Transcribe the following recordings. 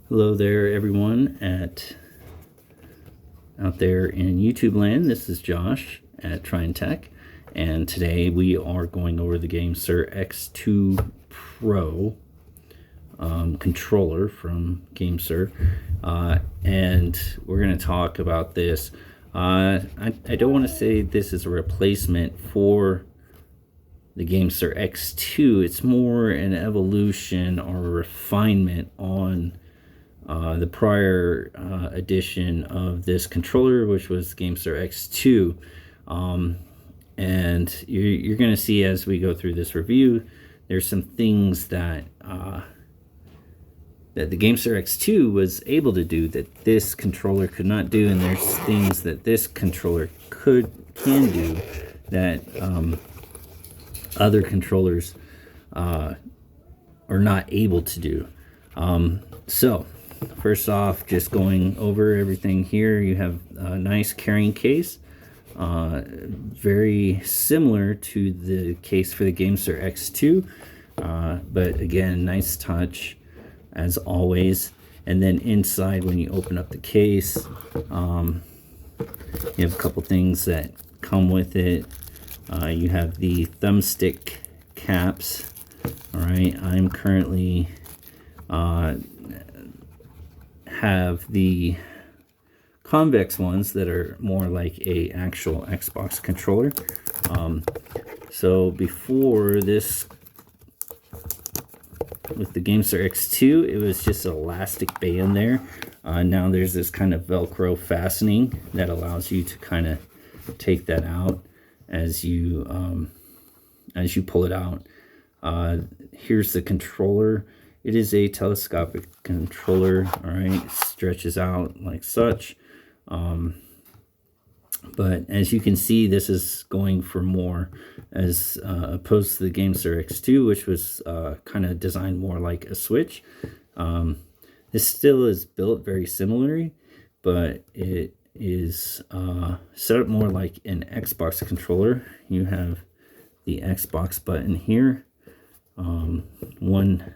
Hello there, everyone out there in YouTube land. This is Josh at Trine Tech, and today we are going over the GameSir X2 Pro controller from GameSir, and we're going to talk about this. I don't want to say this is a replacement for the GameSir X2. It's more an evolution or a refinement on the prior edition of this controller, which was GameSir X2. And you're going to see as we go through this review, there's some things that that the GameSir X2 was able to do that this controller could not do, and there's things that this controller can do that other controllers are not able to do. So first off, just going over everything here, you have a nice carrying case, very similar to the case for the GameSir X2, but again, nice touch as always. And then inside, when you open up the case, you have a couple things that come with it. You have the thumbstick caps. All right, I'm currently have the convex ones that are more like a actual Xbox controller. So before this, with the GameSir X2, it was just an elastic band there. Now there's this kind of Velcro fastening that allows you to kind of take that out as you pull it out. Here's the controller. It is a telescopic controller. All right, it stretches out like such. But as you can see, this is going for more as opposed to the GameSir X2, which was kind of designed more like a Switch. This still is built very similarly, but it is set up more like an Xbox controller. You have the Xbox button here, one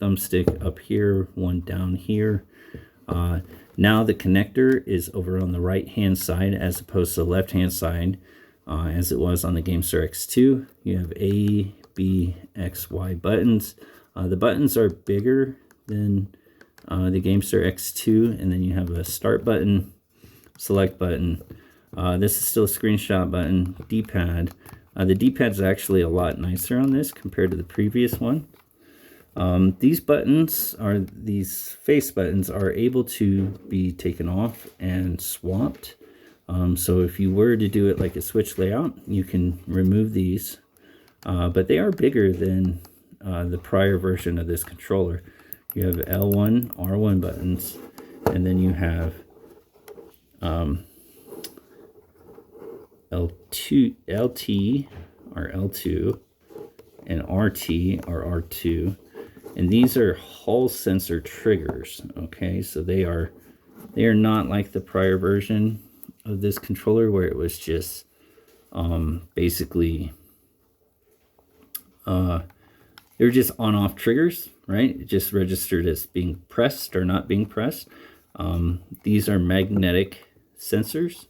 thumbstick up here, one down here. Now the connector is over on the right hand side as opposed to the left hand side, as it was on the GameSir X2. You have A, B, X, Y buttons. The buttons are bigger than the GameSir X2, and then you have a start button, select button. This is still a screenshot button, D-pad. The D-pad is actually a lot nicer on this compared to the previous one. These face buttons are able to be taken off and swapped. So if you were to do it like a Switch layout, you can remove these, but they are bigger than the prior version of this controller. You have L1, R1 buttons, and then you have L2, LT or L2, and RT or R2. And these are Hall sensor triggers. Okay, so they are not like the prior version of this controller where it was just basically they're just on-off triggers, right? It just registered as being pressed or not being pressed. These are magnetic sensors,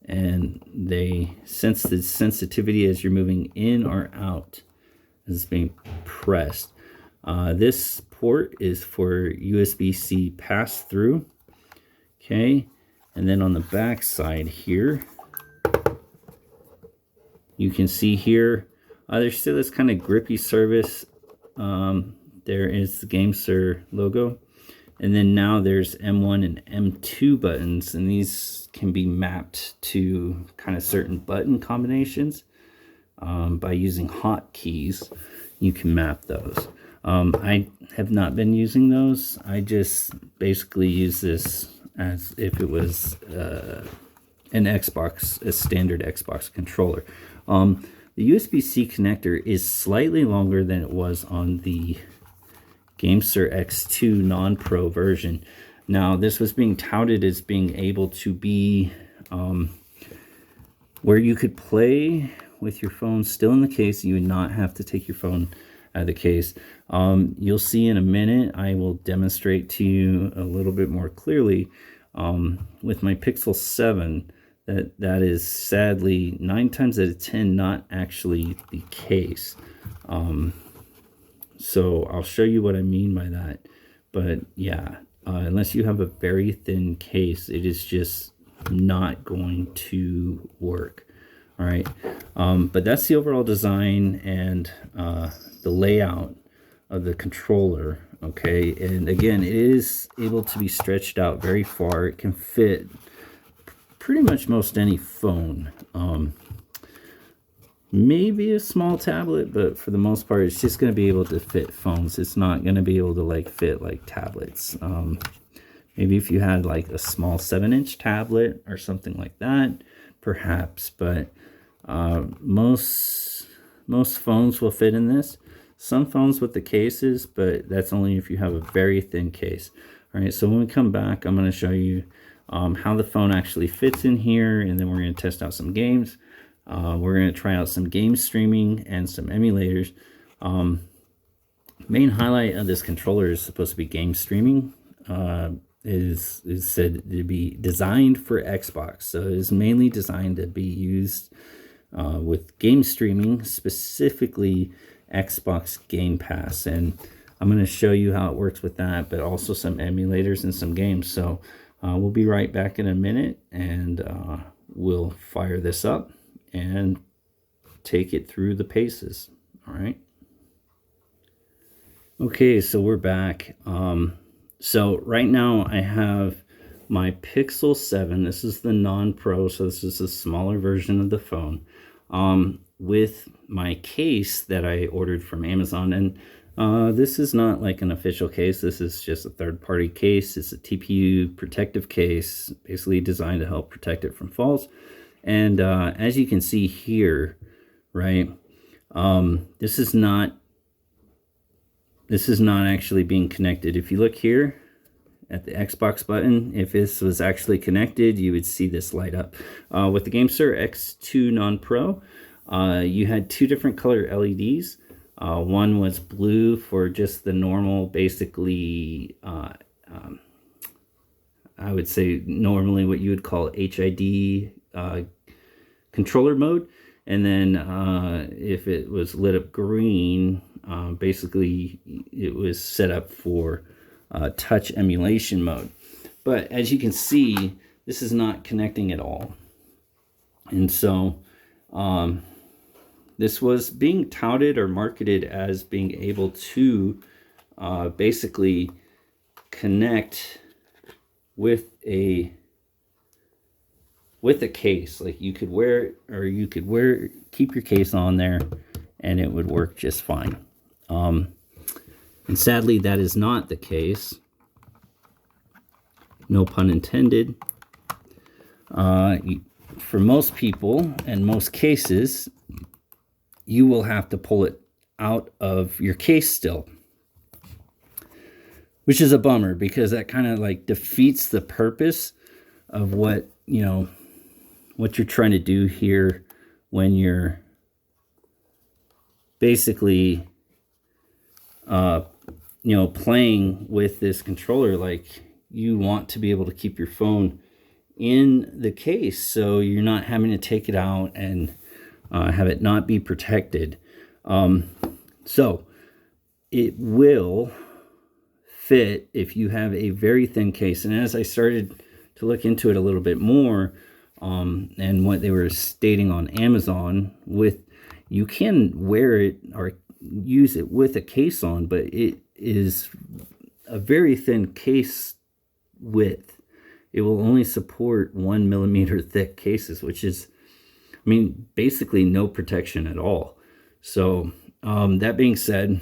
and they sense the sensitivity as you're moving in or out as it's being pressed. This port is for USB-C pass-through. Okay, and then on the back side here, you can see here, there's still this kind of grippy surface. There is the GameSir logo. And then now there's M1 and M2 buttons, and these can be mapped to kind of certain button combinations. By using hotkeys, you can map those. I have not been using those. I just basically use this as if it was an Xbox, a standard Xbox controller. The USB-C connector is slightly longer than it was on the GameSir X2 non-pro version. Now, this was being touted as being able to be where you could play with your phone still in the case. You would not have to take your phone out of the case. You'll see in a minute, I will demonstrate to you a little bit more clearly with my Pixel 7 that is sadly 9 times out of 10 not actually the case. So I'll show you what I mean by that. But yeah, unless you have a very thin case, it is just not going to work. All right, but that's the overall design and the layout of the controller. Okay, and again, it is able to be stretched out very far. It can fit pretty much most any phone. Maybe a small tablet, but for the most part, it's just going to be able to fit phones. It's not going to be able to like fit like tablets. Maybe if you had like a small 7-inch tablet or something like that, perhaps. But most phones will fit in this. Some phones with the cases, but that's only if you have a very thin case. All right, so when we come back, I'm going to show you how the phone actually fits in here, and then we're going to test out some games. We're going to try out some game streaming and some emulators. Main highlight of this controller is supposed to be game streaming. Is said to be designed for Xbox, so it is mainly designed to be used with game streaming, specifically Xbox Game Pass, and I'm going to show you how it works with that, but also some emulators and some games. So we'll be right back in a minute, and we'll fire this up and take it through the paces. All right. Okay, so we're back. So right now I have my Pixel 7. This is the non-Pro, so this is a smaller version of the phone, with my case that I ordered from Amazon. And this is not like an official case. This is just a third-party case. It's a TPU protective case, basically designed to help protect it from falls. And as you can see here, right, this is not actually being connected. If you look here at the Xbox button, if this was actually connected, you would see this light up. With the GameSir X2 Non-Pro, you had 2 different color LEDs. One was blue for just the normal, basically, I would say normally what you would call HID controller mode. And then if it was lit up green, basically it was set up for touch emulation mode. But as you can see, this is not connecting at all. And so this was being touted or marketed as being able to basically connect with a case. Like you could wear it, or you could keep your case on there and it would work just fine. And sadly, that is not the case. No pun intended. For most people and most cases, you will have to pull it out of your case still, which is a bummer, because that kind of like defeats the purpose of what, you know, what you're trying to do here when you're basically you know, playing with this controller. Like, you want to be able to keep your phone in the case so you're not having to take it out and have it not be protected. So it will fit if you have a very thin case. And as I started to look into it a little bit more, and what they were stating on Amazon, with, you can wear it or use it with a case on, but it is a very thin case width. It will only support 1 millimeter thick cases, which is, I mean, basically no protection at all. So that being said,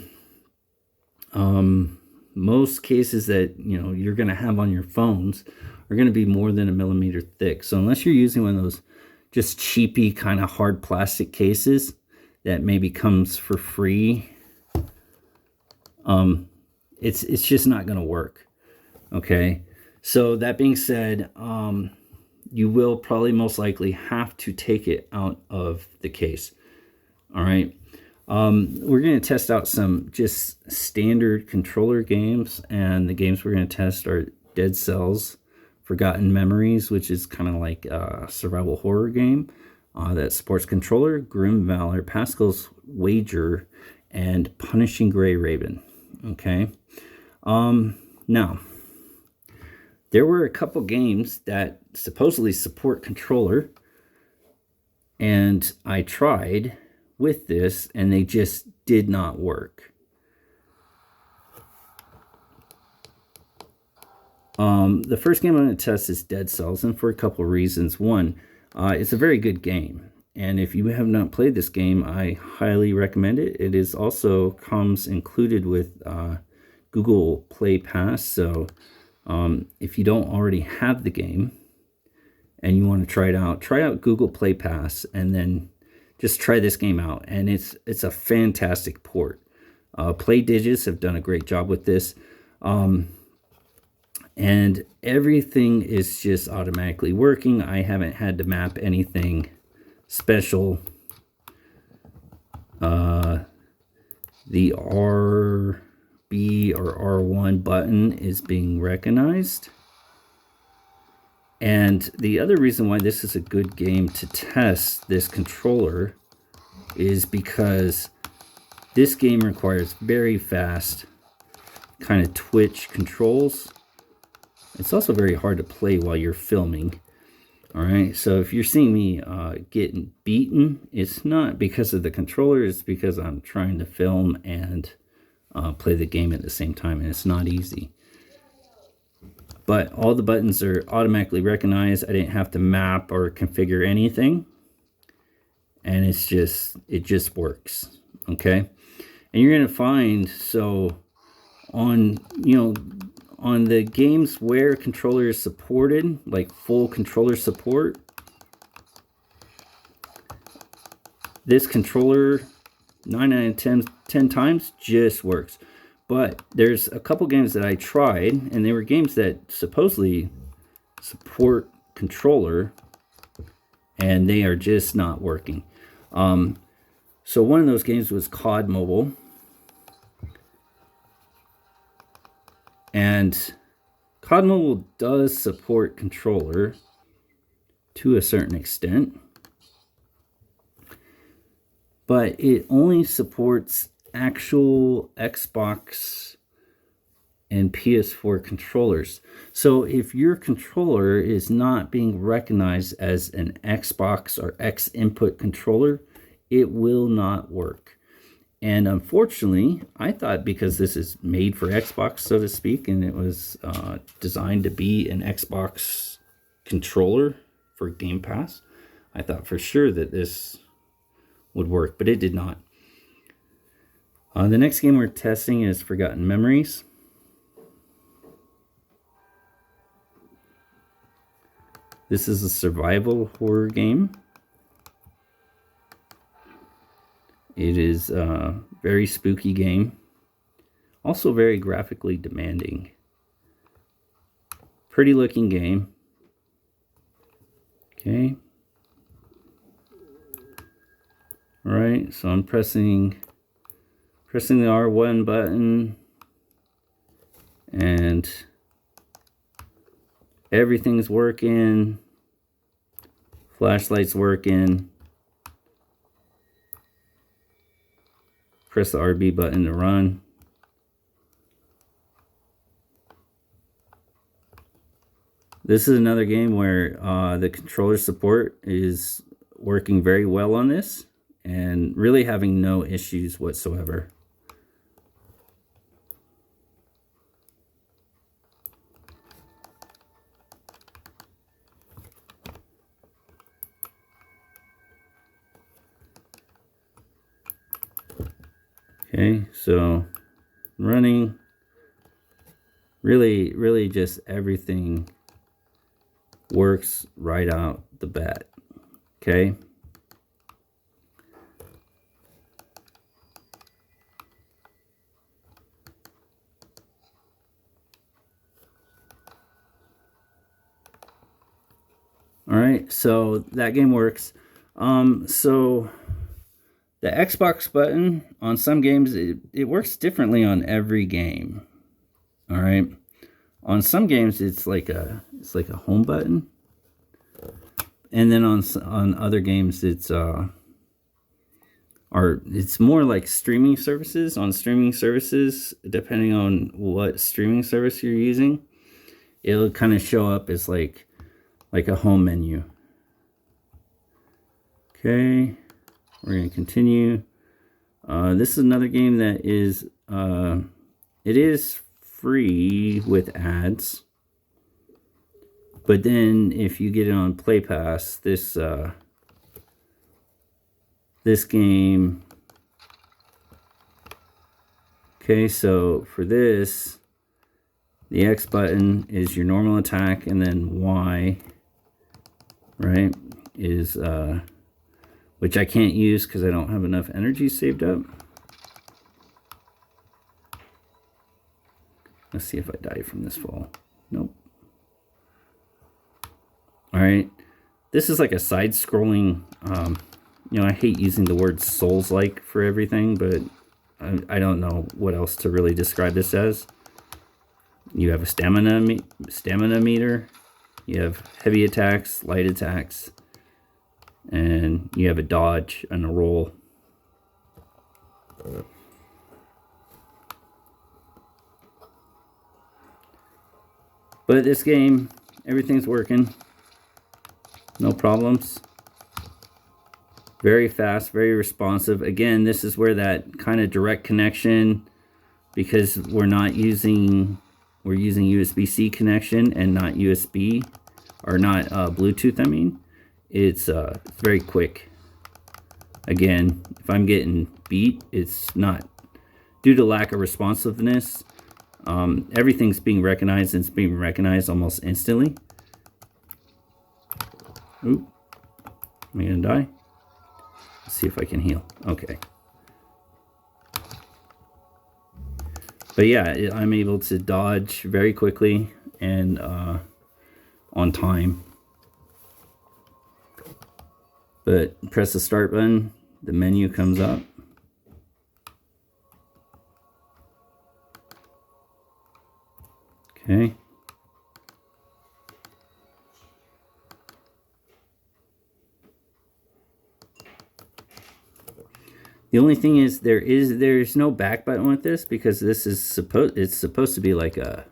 most cases that, you know, you're going to have on your phones are going to be more than 1 millimeter thick. So unless you're using one of those just cheapy kind of hard plastic cases that maybe comes for free, it's just not going to work. Okay. So that being said, you will probably most likely have to take it out of the case. All right. We're going to test out some just standard controller games, and the games we're going to test are Dead Cells, Forgotten Memories, which is kind of like a survival horror game that supports controller, Grim Valor, Pascal's Wager, and Punishing Gray Raven. Okay. Now, there were a couple games that supposedly support controller, and I tried with this, and they just did not work. The first game I'm going to test is Dead Cells, and for a couple reasons. One, it's a very good game, and if you have not played this game, I highly recommend it. It is also comes included with Google Play Pass, so if you don't already have the game and you want to try out Google Play Pass, and then just try this game out. And it's a fantastic port. Play Digits have done a great job with this. And everything is just automatically working. I haven't had to map anything special. The RB or R1 button is being recognized. And the other reason why this is a good game to test this controller is because this game requires very fast kind of twitch controls. It's also very hard to play while you're filming. All right, so if you're seeing me getting beaten, it's not because of the controller, it's because I'm trying to film and play the game at the same time, and it's not easy. But all the buttons are automatically recognized. I didn't have to map or configure anything. And it just works. Okay. And you're going to find, so on the games where controller is supported, like full controller support, this controller 9 out of 10 times just works. But there's a couple games that I tried, and they were games that supposedly support controller, and they are just not working. So one of those games was COD Mobile. And COD Mobile does support controller to a certain extent, but it only supports actual Xbox and PS4 controllers. So if your controller is not being recognized as an Xbox or X input controller, it will not work. And unfortunately, I thought because this is made for Xbox, so to speak, and it was designed to be an Xbox controller for Game Pass, I thought for sure that this would work, but it did not. The next game we're testing is Forgotten Memories. This is a survival horror game. It is a very spooky game. Also very graphically demanding. Pretty looking game. Okay. All right, so I'm pressing the R1 button, and everything's working. Flashlight's working. Press the RB button to run. This is another game where the controller support is working very well on this and really having no issues whatsoever. Okay, so running, really just everything works right out the bat. Okay. All right, so that game works. So The Xbox button on some games, it works differently on every game. All right. On some games, it's like a home button, and then on other games, it's more like streaming services. On streaming services, depending on what streaming service you're using, it'll kind of show up as like a home menu. Okay, we're going to continue. This is another game that is, it is free with ads. But then if you get it on Play Pass, this game, okay, so for this, the X button is your normal attack, and then Y, right, is, which I can't use because I don't have enough energy saved up. Let's see if I die from this fall. Nope. All right, this is like a side-scrolling, you know, I hate using the word Souls-like for everything, but I don't know what else to really describe this as. You have a stamina meter, you have heavy attacks, light attacks, and you have a dodge and a roll. But this game, everything's working. No problems. Very fast, very responsive. Again, this is where that kind of direct connection, because we're using USB-C connection and not USB, or not Bluetooth, I mean. It's very quick. Again, if I'm getting beat, it's not due to lack of responsiveness. Everything's being recognized, and it's being recognized almost instantly. Oop. Am I gonna die? Let's see if I can heal. Okay. But yeah, I'm able to dodge very quickly and on time. But press the start button, the menu comes up. Okay. The only thing is there's no back button with this, because this is supposed to be like an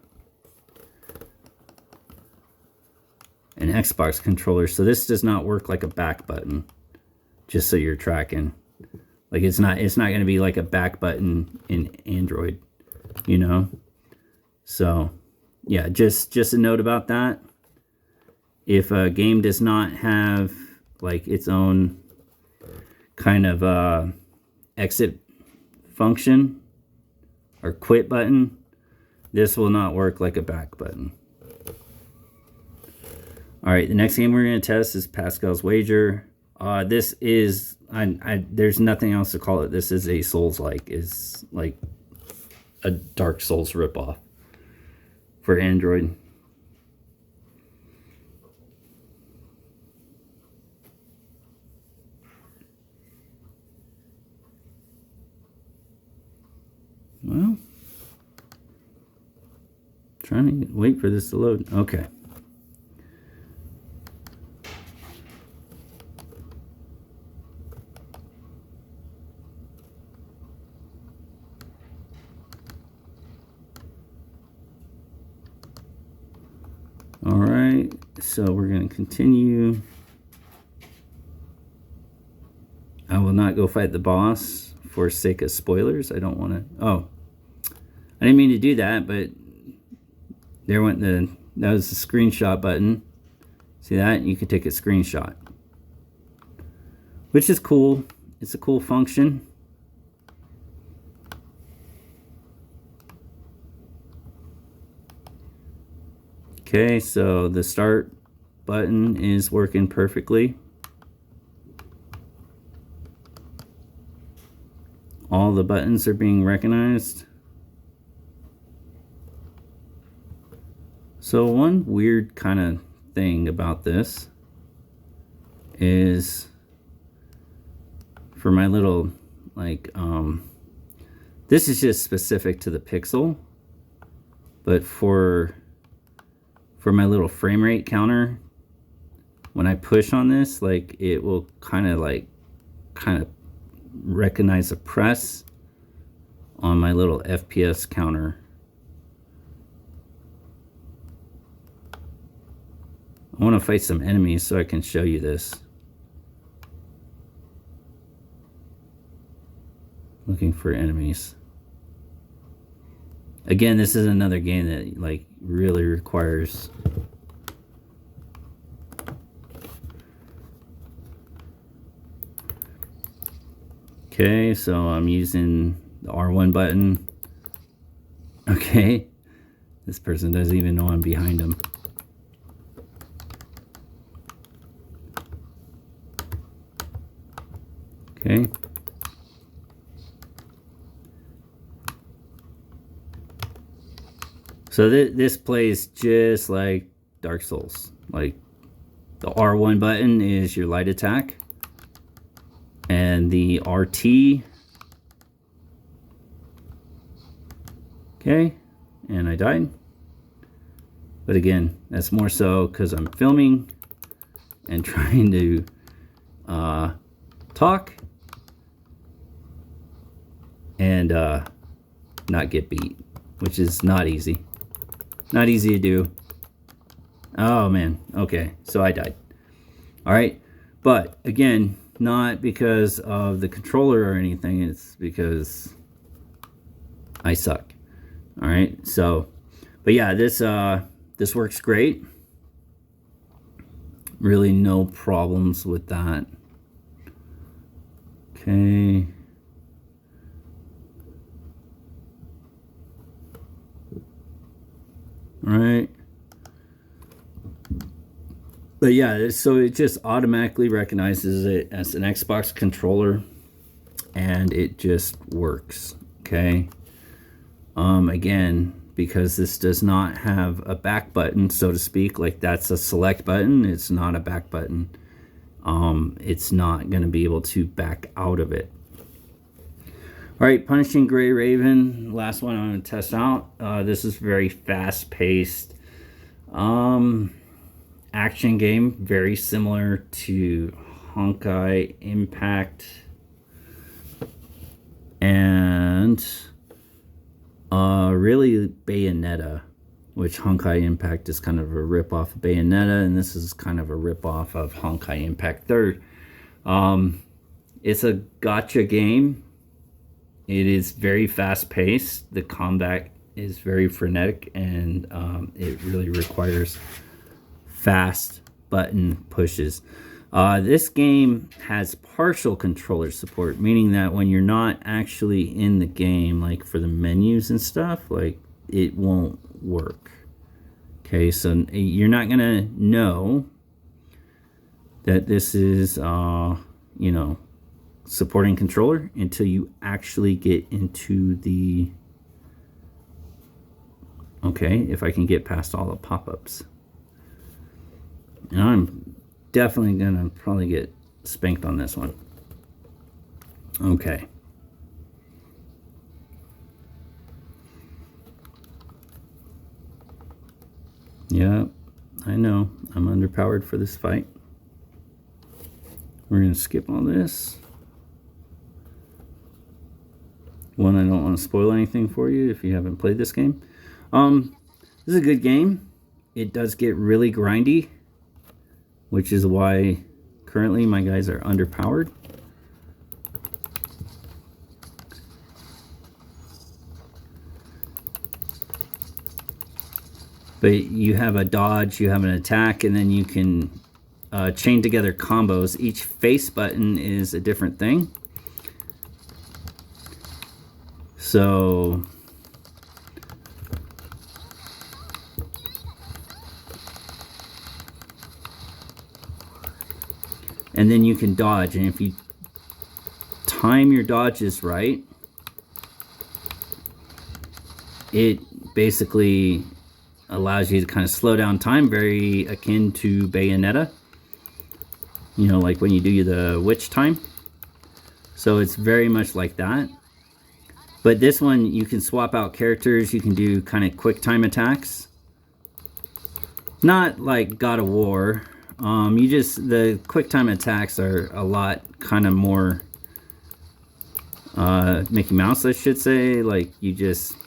Xbox controller, so this does not work like a back button. Just so you're tracking, like it's not going to be like a back button in Android, you know. So yeah, just a note about that. If a game does not have like its own kind of exit function or quit button, this will not work like a back button. All right, the next game we're going to test is Pascal's Wager. This is, there's nothing else to call it. This is a Souls-like. It's like a Dark Souls ripoff for Android. Well, trying to wait for this to load. Okay. All right, so we're going to continue. I will not go fight the boss for sake of spoilers. I don't want to. Oh, I didn't mean to do that, but there went that was the screenshot button. See that? You can take a screenshot, which is cool. It's a cool function. Okay, so the start button is working perfectly. All the buttons are being recognized. So one weird kind of thing about this is for my little Like, this is just specific to the Pixel, but for my little frame rate counter, when I push on this, like, it will kind of recognize a press on my little FPS counter. I want to fight some enemies so I can show you this. Looking for enemies. Again, this is another game that like really requires okay, so I'm using the R1 button. Okay, this person doesn't even know I'm behind him. Okay. So this plays just like Dark Souls. Like, the R1 button is your light attack, and the RT. Okay, and I died. But again, that's more so because I'm filming and trying to talk and not get beat, which is not easy. Not easy to do. Oh man, okay, so I died. Alright, but again, not because of the controller or anything, it's because I suck. Alright, so, but yeah, this works great. Really no problems with that. Okay. Right. But yeah, so it just automatically recognizes it as an Xbox controller, and it just works. Okay. Again, because this does not have a back button, so to speak, like that's a select button, it's not a back button. It's not going to be able to back out of it. Alright, Punishing Gray Raven, last one I'm going to test out. This is very fast-paced action game, very similar to Honkai Impact and really Bayonetta, which Honkai Impact is kind of a rip-off of Bayonetta, and this is kind of a rip-off of Honkai Impact 3rd. It's a gacha game. It is very fast-paced. The combat is very frenetic, and it really requires fast button pushes. This game has partial controller support, meaning that when you're not actually in the game, like for the menus and stuff, like it won't work. Okay, so you're not gonna know that this is, you know, supporting controller until you actually get into the, okay, if I can get past all the pop-ups. And I'm definitely gonna probably get spanked on this one. Okay. Yeah, I know I'm underpowered for this fight. We're gonna skip all this. One, I don't want to spoil anything for you if you haven't played this game. This is a good game. It does get really grindy, which is why currently my guys are underpowered. But you have a dodge, you have an attack, and then you can chain together combos. Each face button is a different thing. So and then you can dodge, and if you time your dodges right, it basically allows you to kind of slow down time, very akin to Bayonetta. You know, like when you do the witch time. So it's very much like that. But this one, you can swap out characters. You can do kind of quick time attacks. Not like God of War. The quick time attacks are a lot kind of more Mickey Mouse, I should say. Like you just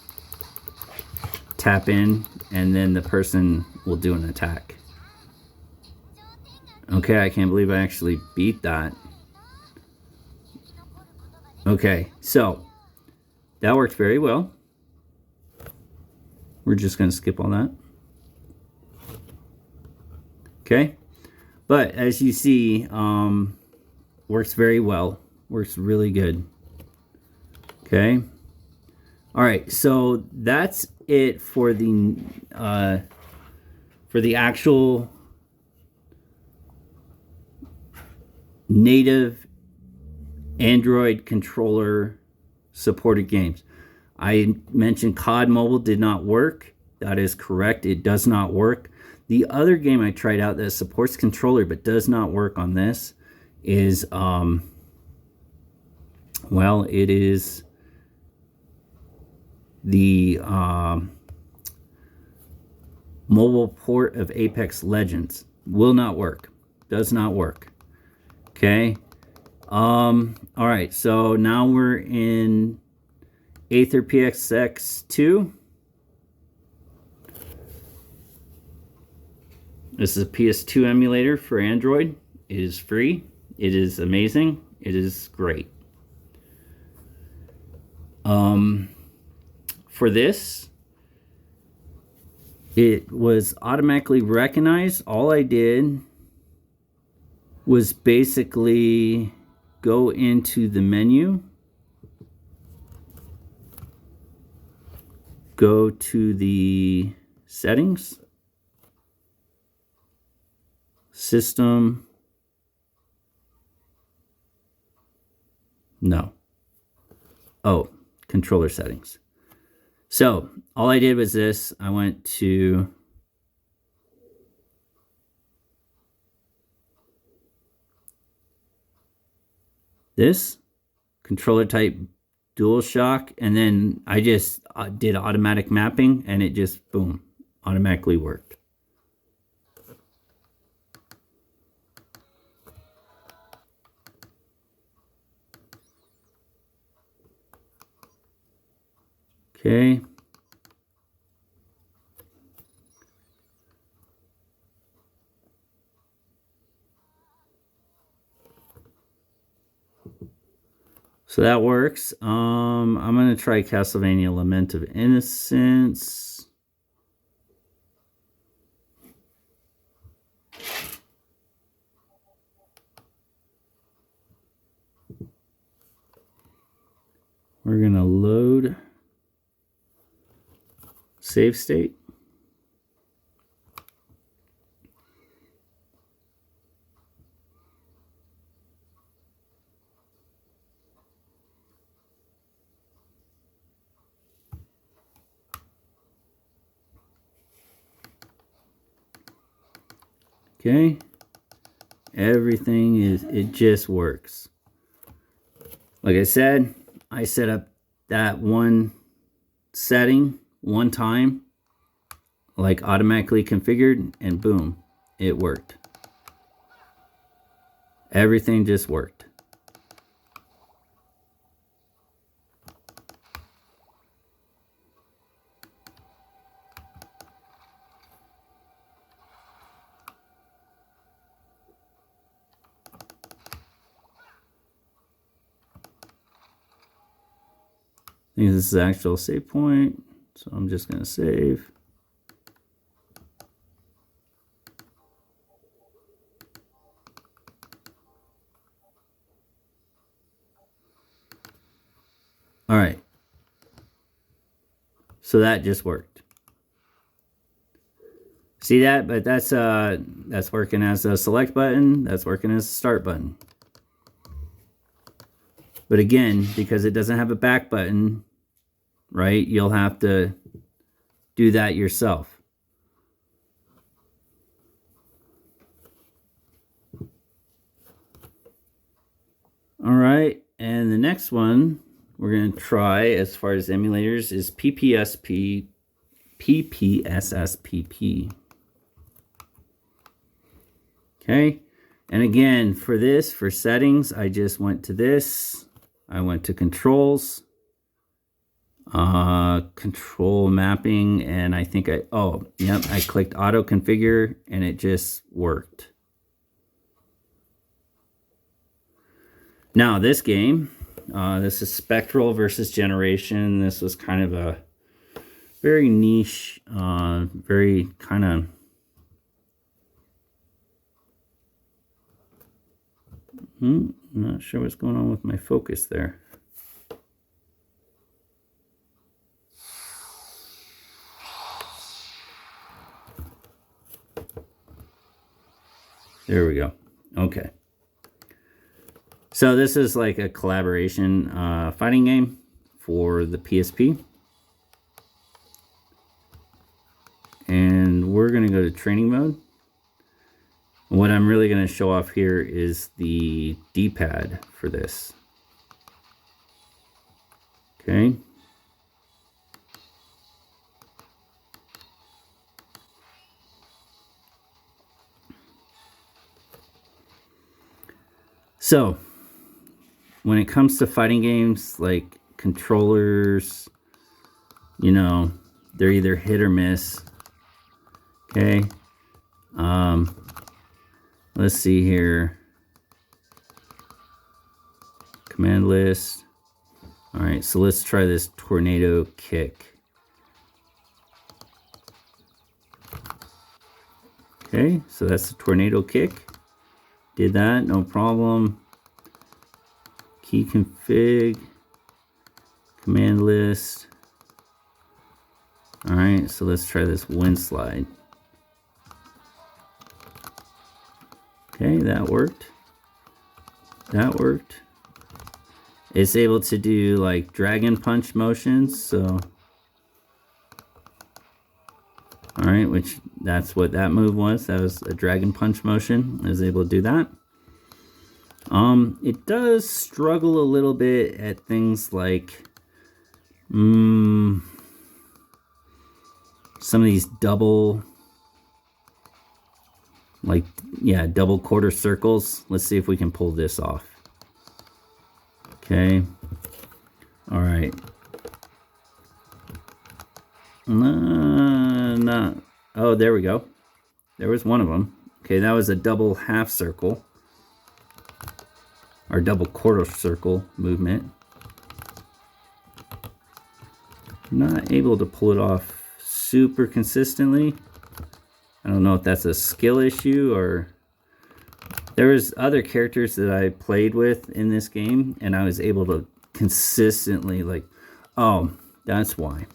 tap in and then the person will do an attack. Okay, I can't believe I actually beat that. Okay, so that worked very well. We're just going to skip all that. Okay, but as you see, works very well. Works really good. Okay. All right, so that's it for the actual native Android controller supported games. I mentioned COD Mobile did not work. That is correct. It does not work. The other game I tried out that supports controller but does not work on this is, well, it is the mobile port of Apex Legends. Will not work. Does not work. Okay. All right. So now we're in Aether PXX2. This is a PS2 emulator for Android. It is free. It is amazing. It is great. For this, it was automatically recognized. All I did was basically go into the menu, go to the settings, system, controller settings. So all I did was this. I went to this controller type DualShock, and then I just did automatic mapping, and it just boom, automatically worked. Okay. So that works. I'm going to try Castlevania Lament of Innocence. We're going to load save state. Okay, everything it just works. Like I said, I set up that one setting one time, like automatically configured, and boom, it worked. Everything just worked. I think this is the actual save point, so I'm just going to save. All right. So that just worked. See that? But that's working as a select button. That's working as a start button. But again, because it doesn't have a back button, right, you'll have to do that yourself. All right. and the next one we're going to try as far as emulators is PPSSPP. Okay, and again, for this, for settings, I just went to this. I went to controls, control mapping, and I think I clicked auto configure, and it just worked. Now this game, this is Spectral versus Generation. This was kind of a very niche, very kind of I'm not sure what's going on with my focus there. There we go. Okay. So this is like a collaboration fighting game for the PSP. And we're going to go to training mode. What I'm really going to show off here is the D-pad for this. Okay. So, when it comes to fighting games, like controllers, you know, they're either hit or miss. Okay. Let's see here. Command list. All right, so let's try this tornado kick. Okay, so that's the tornado kick. Did that, no problem. Key config. Command list. All right, so let's try this wind slide. Okay, that worked. That worked. It's able to do like dragon punch motions, so. All right, which that's what that move was. That was a dragon punch motion. I was able to do that. It does struggle a little bit at things like some of these double quarter circles. Let's see if we can pull this off. Okay. All right. Oh, there we go. There was one of them. Okay, that was a double half circle. Or double quarter circle movement. Not able to pull it off super consistently. I don't know if that's a skill issue or... There was other characters that I played with in this game, and I was able to consistently, like, oh, that's why.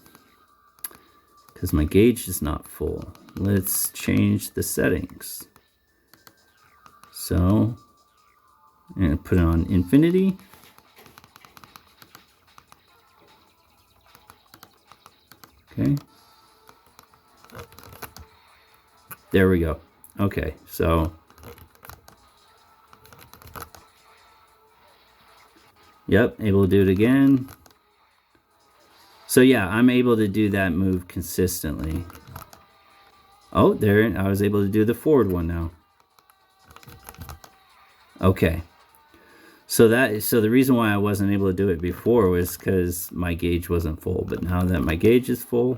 Because my gauge is not full. Let's change the settings. So, I'm going to put it on infinity. Okay. There we go. Okay, so... Yep, able to do it again. So yeah, I'm able to do that move consistently. Oh, there, I was able to do the forward one now. Okay. So the reason why I wasn't able to do it before was because my gauge wasn't full. But now that my gauge is full,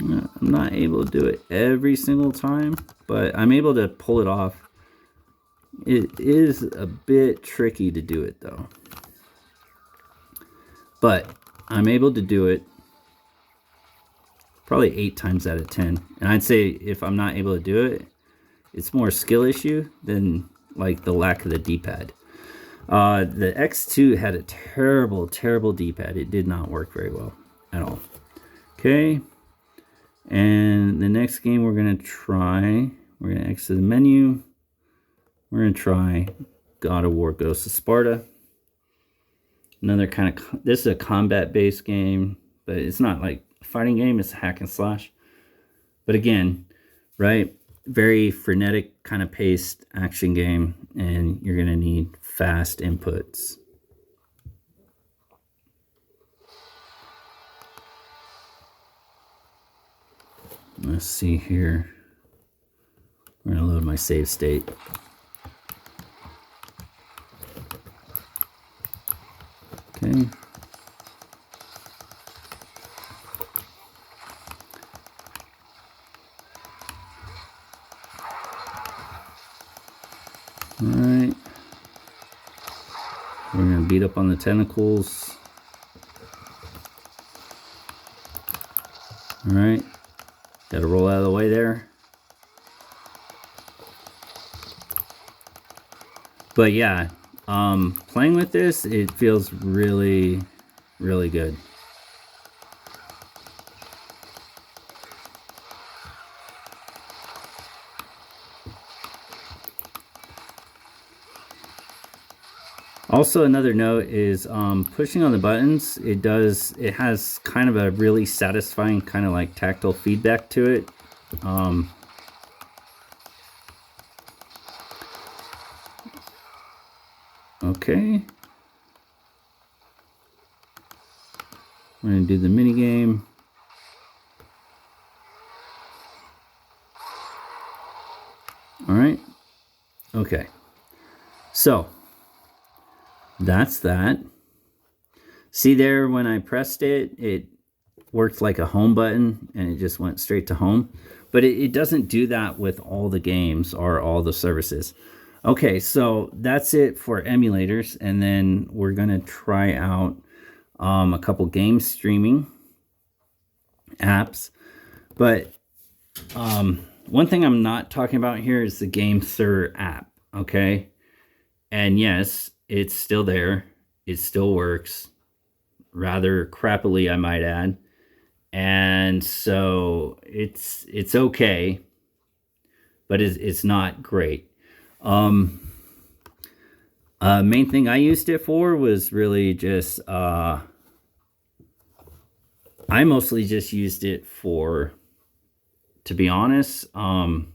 I'm not able to do it every single time, but I'm able to pull it off. It is a bit tricky to do it though. But I'm able to do it probably 8 times out of 10. And I'd say if I'm not able to do it, it's more a skill issue than like the lack of the D-pad. The X2 had a terrible, terrible D-pad. It did not work very well at all. Okay. And the next game we're going to try, we're going to exit the menu. We're going to try God of War Ghosts of Sparta. Another kind of, this is a combat-based game, but it's not like a fighting game, it's a hack and slash. But again, right, very frenetic kind of paced action game, and you're going to need fast inputs. Let's see here. We're going to load my save state. Okay. All right. We're going to beat up on the tentacles. All right. Got to roll out of the way there. But yeah, playing with this, it feels really, really good. Also, another note is pushing on the buttons. It has kind of a really satisfying kind of like tactile feedback to it. Okay. We're going to do the mini game. All right. Okay. So that's that. See there, when I pressed it, it worked like a home button and it just went straight to home. But it doesn't do that with all the games or all the services. Okay, so that's it for emulators, and then we're going to try out a couple game streaming apps. But one thing I'm not talking about here is the GameSir app, okay? And yes, it's still there. It still works. Rather crappily, I might add. And so it's okay, but it's not great. Main thing I used it for was really just, I mostly just used it for, to be honest, updating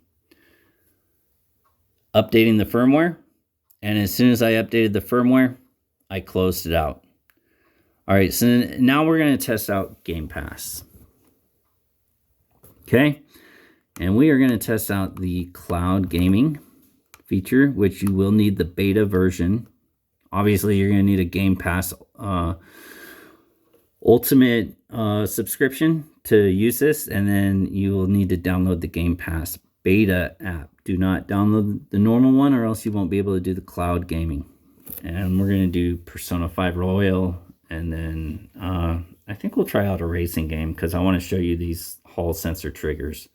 the firmware. And as soon as I updated the firmware, I closed it out. All right, so now we're going to test out Game Pass. Okay, and we are going to test out the cloud gaming feature, which you will need the beta version. Obviously, you're going to need a Game Pass Ultimate subscription to use this, and then you will need to download the Game Pass beta app. Do not download the normal one, or else you won't be able to do the cloud gaming. And we're going to do Persona 5 Royal, and then I think we'll try out a racing game because I want to show you these Hall sensor triggers.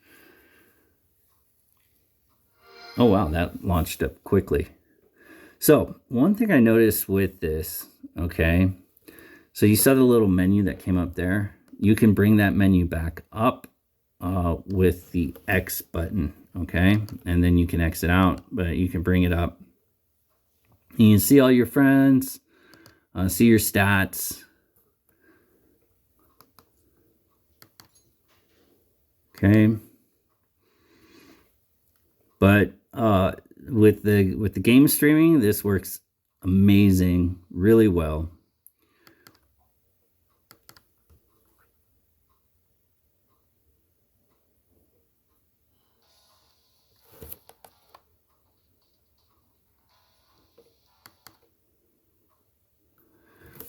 Oh wow, that launched up quickly. So one thing I noticed with this, okay, so you saw the little menu that came up there. You can bring that menu back up with the X button, okay? And then you can exit out, but you can bring it up. You can see all your friends, see your stats. Okay. But with the game streaming, this works amazing, really well.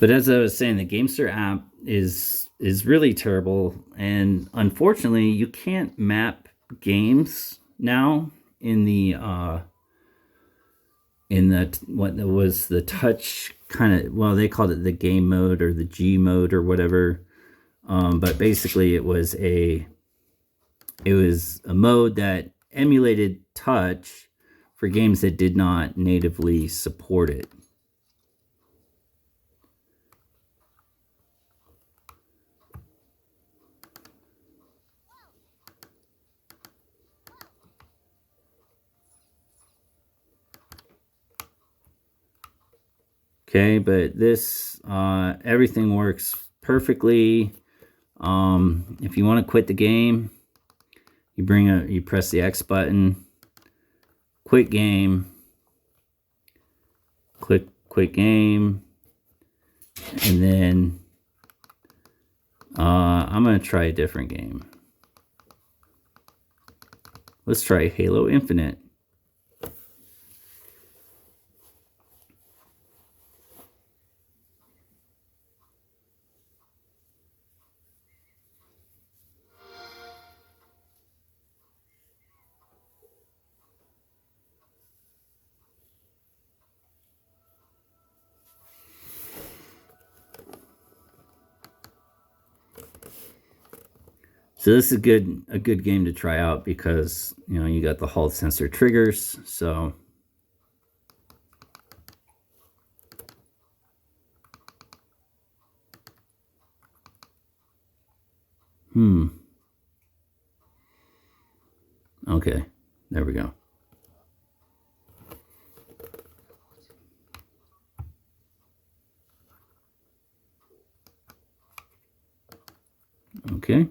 But as I was saying, the GameSir app is really terrible, and unfortunately, you can't map games now in the what was the touch kind of, well, they called it the game mode or the G mode or whatever. But basically, it was a mode that emulated touch for games that did not natively support it. Okay, but this, everything works perfectly. If you want to quit the game, you press the X button, quit game, click quit game, and then I'm gonna try a different game. Let's try Halo Infinite. So this is a good game to try out because, you know, you got the Hall sensor triggers. So okay, there we go. Okay.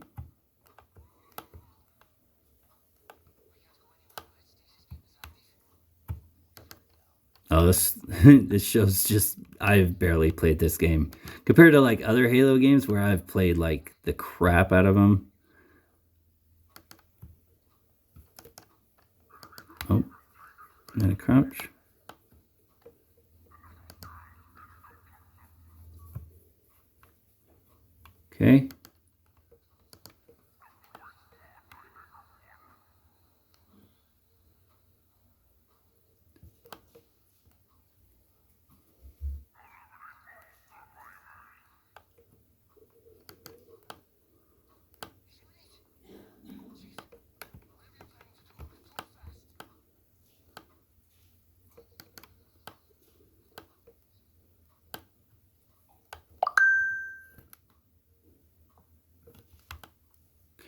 Oh, this this shows just, I've barely played this game compared to like other Halo games where I've played like the crap out of them. Oh, not a crouch. Okay.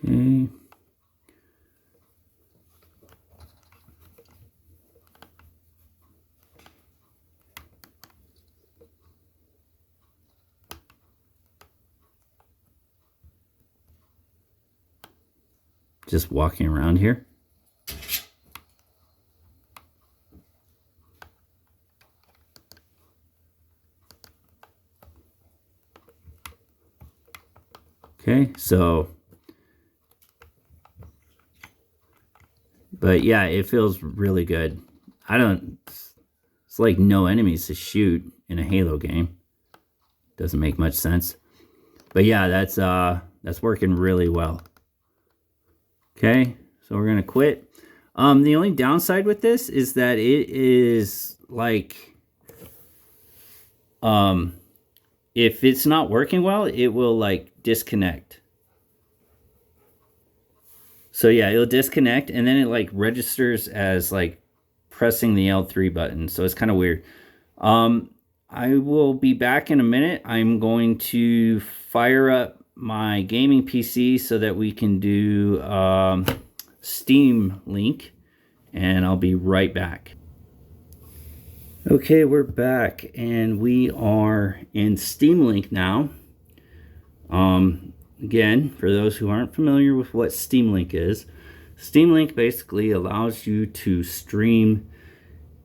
Okay. Just walking around here. Okay, so, but yeah, it feels really good. It's like no enemies to shoot in a Halo game. Doesn't make much sense. But yeah, that's working really well. Okay, so we're gonna quit. The only downside with this is that it is like, if it's not working well, it will like disconnect. So yeah, it'll disconnect and then it like registers as like pressing the L3 button. So it's kind of weird. I will be back in a minute. I'm going to fire up my gaming PC so that we can do Steam Link, and I'll be right back. Okay, we're back and we are in Steam Link now. Again, for those who aren't familiar with what Steam Link is, Steam Link basically allows you to stream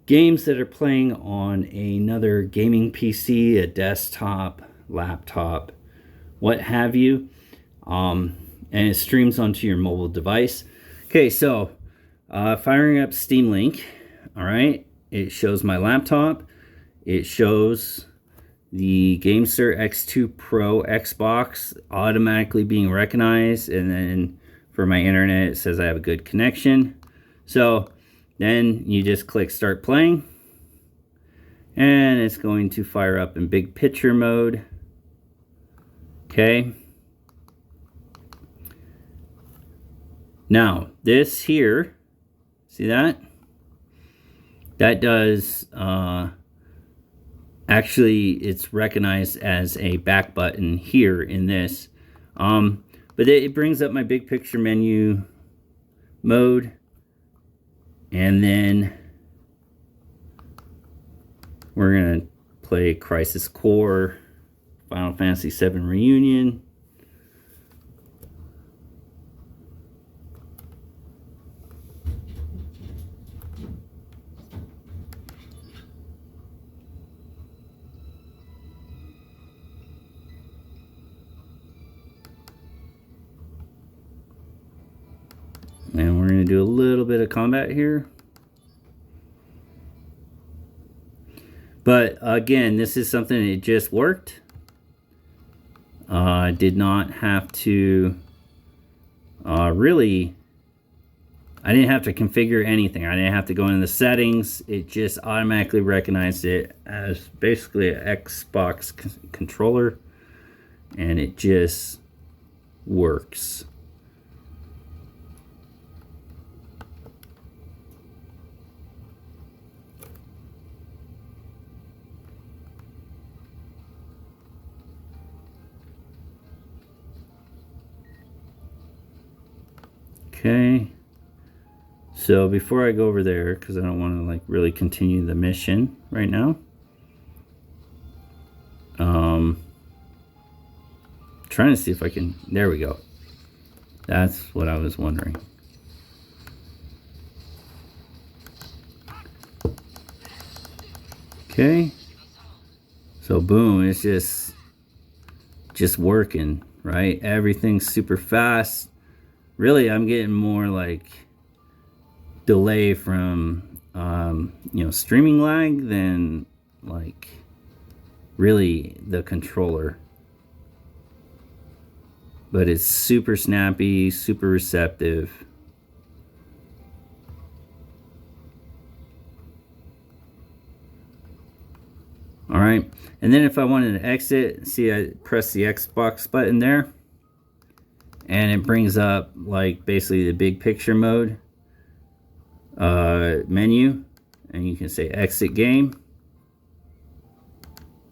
games that are playing on another gaming PC, a desktop, laptop, what have you, and it streams onto your mobile device. Okay, so firing up Steam Link, all right, it shows my laptop, it shows the GameSir X2 Pro Xbox automatically being recognized, and then for my internet it says I have a good connection. So then you just click start playing and it's going to fire up in big picture mode. Okay, now this here, see that does actually it's recognized as a back button here in this, but it brings up my big picture menu mode, and then we're gonna play Crisis Core, Final Fantasy VII Reunion. And we're going to do a little bit of combat here. But again, this is something that just worked. I did not have to really, I didn't have to configure anything. I didn't have to go into the settings. It just automatically recognized it as basically an Xbox controller, and it just works. Okay, so before I go over there, because I don't want to like really continue the mission right now, trying to see if I can, there we go. That's what I was wondering. Okay, so boom, it's just working, right? Everything's super fast. Really, I'm getting more like delay from you know, streaming lag than like really the controller. But it's super snappy, super receptive. All right, and then if I wanted to exit, see, I press the Xbox button there, and it brings up like basically the big picture mode menu, and you can say exit game.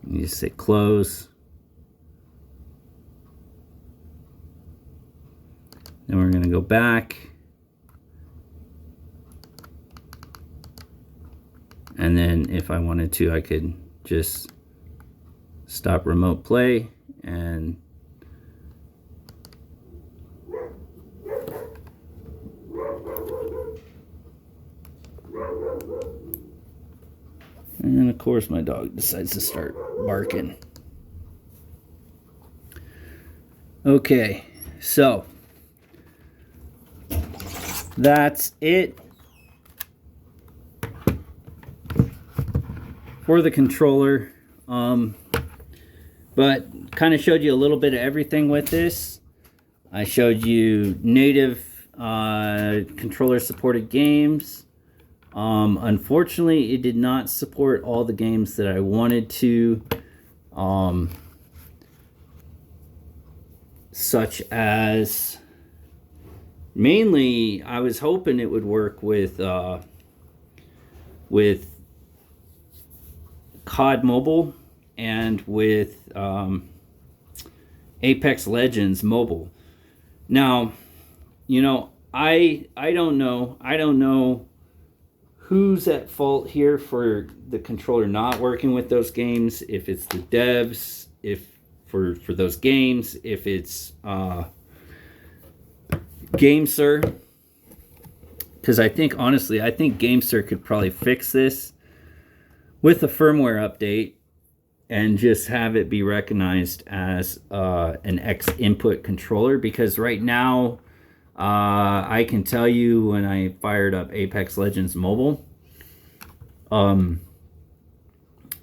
You just say close. Then we're going to go back, and then if I wanted to, I could just stop remote play and of course my dog decides to start barking. Okay, so that's it for the controller. But kind of showed you a little bit of everything with this. I showed you native controller supported games. Unfortunately, it did not support all the games that I wanted to, such as, mainly, I was hoping it would work with COD Mobile and with Apex Legends Mobile. Now, you know, I don't know who's at fault here for the controller not working with those games. If it's the devs, if for those games, if it's GameSir, because I think honestly, I think GameSir could probably fix this with a firmware update and just have it be recognized as an X input controller. Because right now, I can tell you when I fired up Apex Legends Mobile,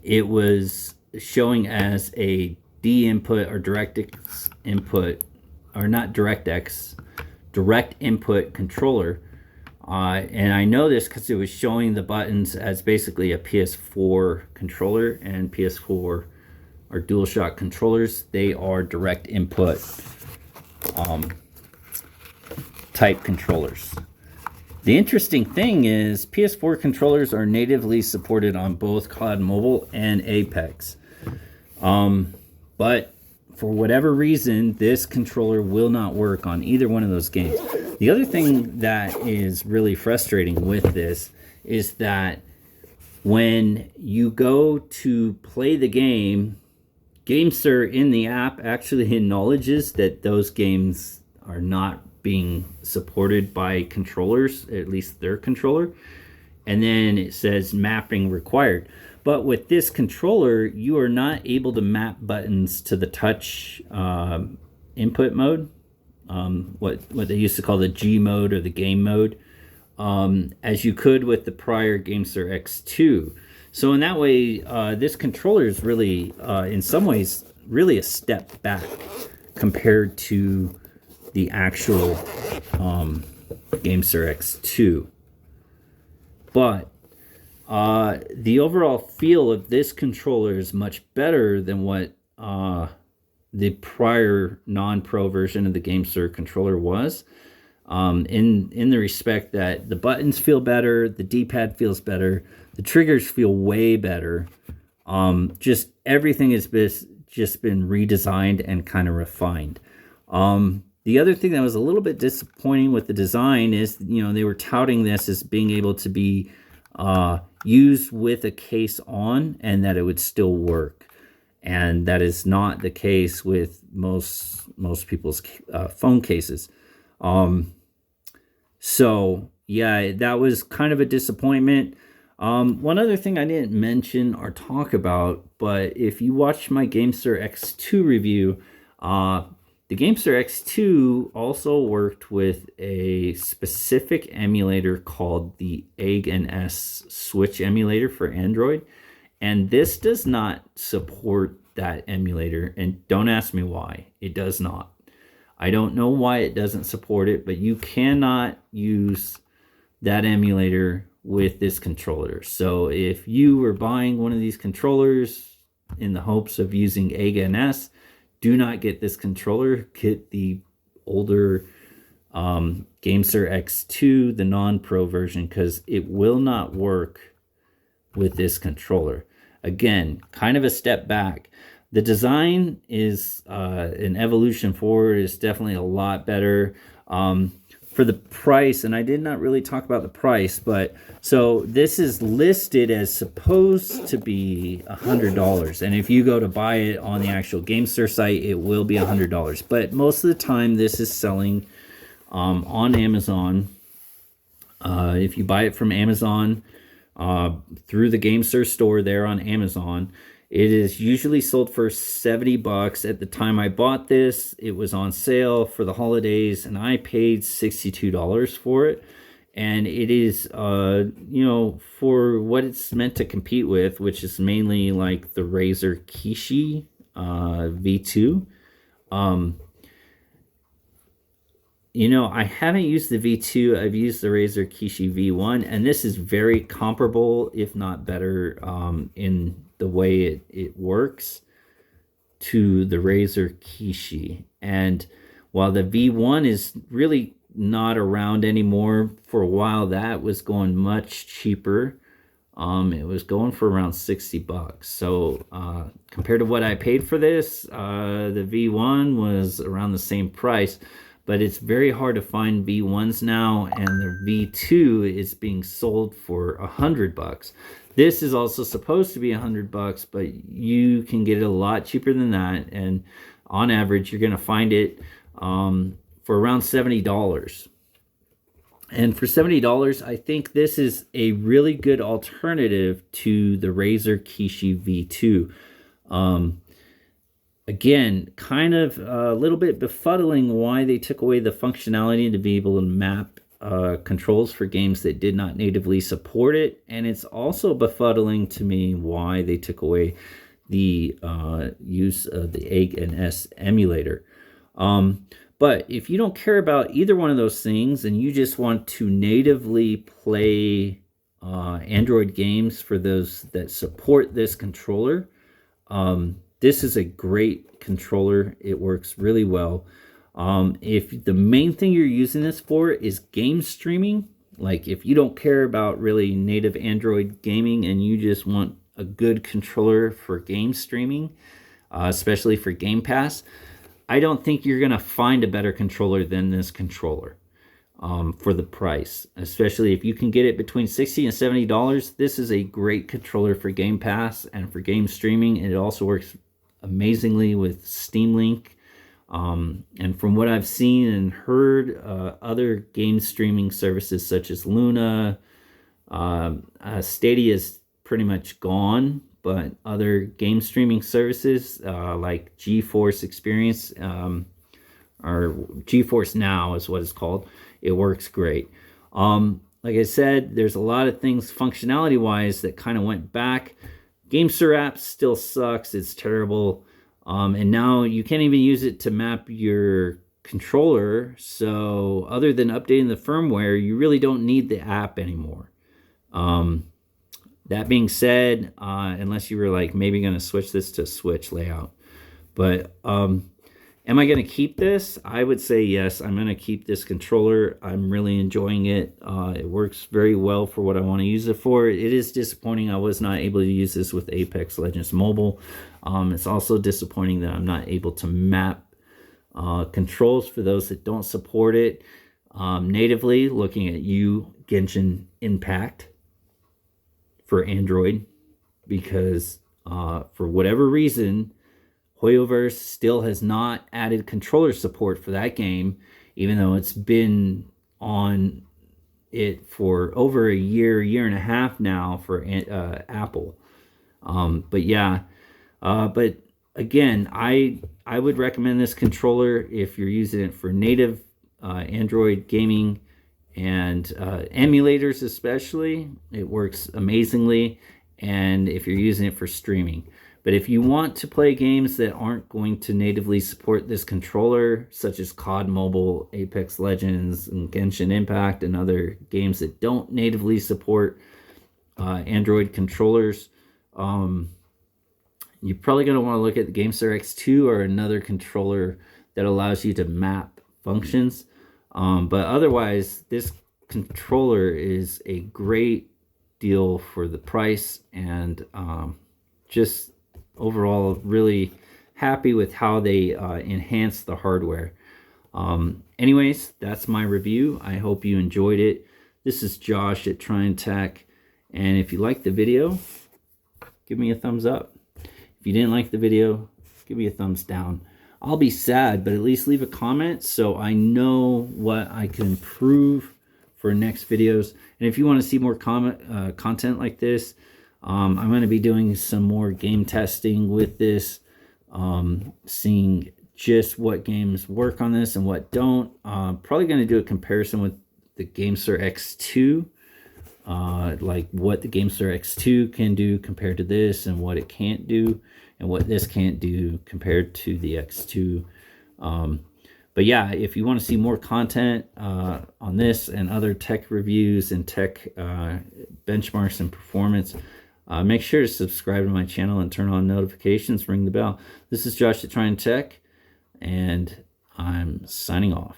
it was showing as a D input or DirectX input, or not DirectX, direct input controller. And I know this because it was showing the buttons as basically a PS4 controller, and PS4 are DualShock controllers. They are direct input type controllers. The interesting thing is PS4 controllers are natively supported on both COD Mobile and Apex. But for whatever reason, this controller will not work on either one of those games. The other thing that is really frustrating with this is that when you go to play the game, GameSir in the app actually acknowledges that those games are not being supported by controllers, at least their controller. And then it says mapping required. But with this controller, you are not able to map buttons to the touch input mode. what they used to call the G mode or the game mode, as you could with the prior GameSir X2. So in that way, this controller is really, in some ways, really a step back compared to the actual GameSir X2. But the overall feel of this controller is much better than what the prior non-pro version of the GameSir controller was. In the respect that the buttons feel better, the D-pad feels better, the triggers feel way better. Just everything has just been redesigned and kind of refined. The other thing that was a little bit disappointing with the design is, they were touting this as being able to be used with a case on and that it would still work. And that is not the case with most people's phone cases. So yeah, that was kind of a disappointment. One other thing I didn't mention or talk about, but if you watch my GameSir X2 review, the GameSir X2 also worked with a specific emulator called the EGG&S Switch emulator for Android. And this does not support that emulator. And don't ask me why. It does not. I don't know why it doesn't support it, but you cannot use that emulator with this controller. So if you were buying one of these controllers in the hopes of using EGG&S, do not get this controller. Get the older GameSir X2, the non-pro version, because it will not work with this controller. Again, kind of a step back. The design is an evolution forward. It's definitely a lot better. For the price, and I did not really talk about the price, but so this is listed as supposed to be $100. And if you go to buy it on the actual GameSir site, it will be $100. But most of the time, this is selling on Amazon. If you buy it from Amazon, through the GameSir store there on Amazon, it is usually sold for $70. At the time I bought this, it was on sale for the holidays, and I paid $62 for it. And it is, for what it's meant to compete with, which is mainly like the Razer Kishi V2. I haven't used the V2. I've used the Razer Kishi V1, and this is very comparable, if not better, in the way it works to the Razer Kishi. And while the V1 is really not around anymore, for a while that was going much cheaper. It was going for around $60. So compared to what I paid for this, the V1 was around the same price. But it's very hard to find V1s now, and the V2 is being sold for $100. This is also supposed to be $100, but you can get it a lot cheaper than that. And on average, you're going to find it for around $70. And for $70, I think this is a really good alternative to the Razer Kishi V2. Again, kind of a little bit befuddling why they took away the functionality to be able to map controls for games that did not natively support it. And it's also befuddling to me why they took away the use of the EGG&S emulator. But if you don't care about either one of those things and you just want to natively play Android games for those that support this controller, this is a great controller. It works really well. If the main thing you're using this for is game streaming, like if you don't care about really native Android gaming and you just want a good controller for game streaming, especially for Game Pass, I don't think you're going to find a better controller than this controller for the price. Especially if you can get it between $60 and $70, this is a great controller for Game Pass and for game streaming. It also works amazingly with Steam Link. And from what I've seen and heard, other game streaming services such as Luna, Stadia is pretty much gone, but other game streaming services like GeForce Experience or GeForce Now is what it's called. It works great. Like I said, there's a lot of things functionality wise that kind of went back. GameSir app still sucks. It's terrible. And now you can't even use it to map your controller. So other than updating the firmware, you really don't need the app anymore. That being said, unless you were like maybe going to switch this to Switch layout. But am I going to keep this? I would say yes. I'm going to keep this controller. I'm really enjoying it. It works very well for what I want to use it for. It is disappointing I was not able to use this with Apex Legends Mobile. It's also disappointing that I'm not able to map controls for those that don't support it natively. Looking at Genshin Impact for Android, because for whatever reason, Hoyoverse still has not added controller support for that game, even though it's been on it for over a year and a half now for Apple. But yeah, but again, I would recommend this controller if you're using it for native Android gaming and emulators especially. It works amazingly, and if you're using it for streaming. But if you want to play games that aren't going to natively support this controller, such as COD Mobile, Apex Legends, and Genshin Impact, and other games that don't natively support Android controllers, you're probably going to want to look at the GameSir X2 or another controller that allows you to map functions. But otherwise, this controller is a great deal for the price, and just overall really happy with how they enhance the hardware. Anyways, that's my review. I hope you enjoyed it. This is Josh at Tryin' Tech, and if you liked the video, give me a thumbs up. If you didn't like the video, give me a thumbs down. I'll be sad, but at least leave a comment so I know what I can improve for next videos. And if you want to see more content like this, I'm going to be doing some more game testing with this, seeing just what games work on this and what don't. Probably going to do a comparison with the GameSir X2, like what the GameSir X2 can do compared to this, and what it can't do, and what this can't do compared to the X2. But yeah, if you want to see more content on this and other tech reviews and tech benchmarks and performance, make sure to subscribe to my channel and turn on notifications, ring the bell. This is Josh at Tryin' Tech, and I'm signing off.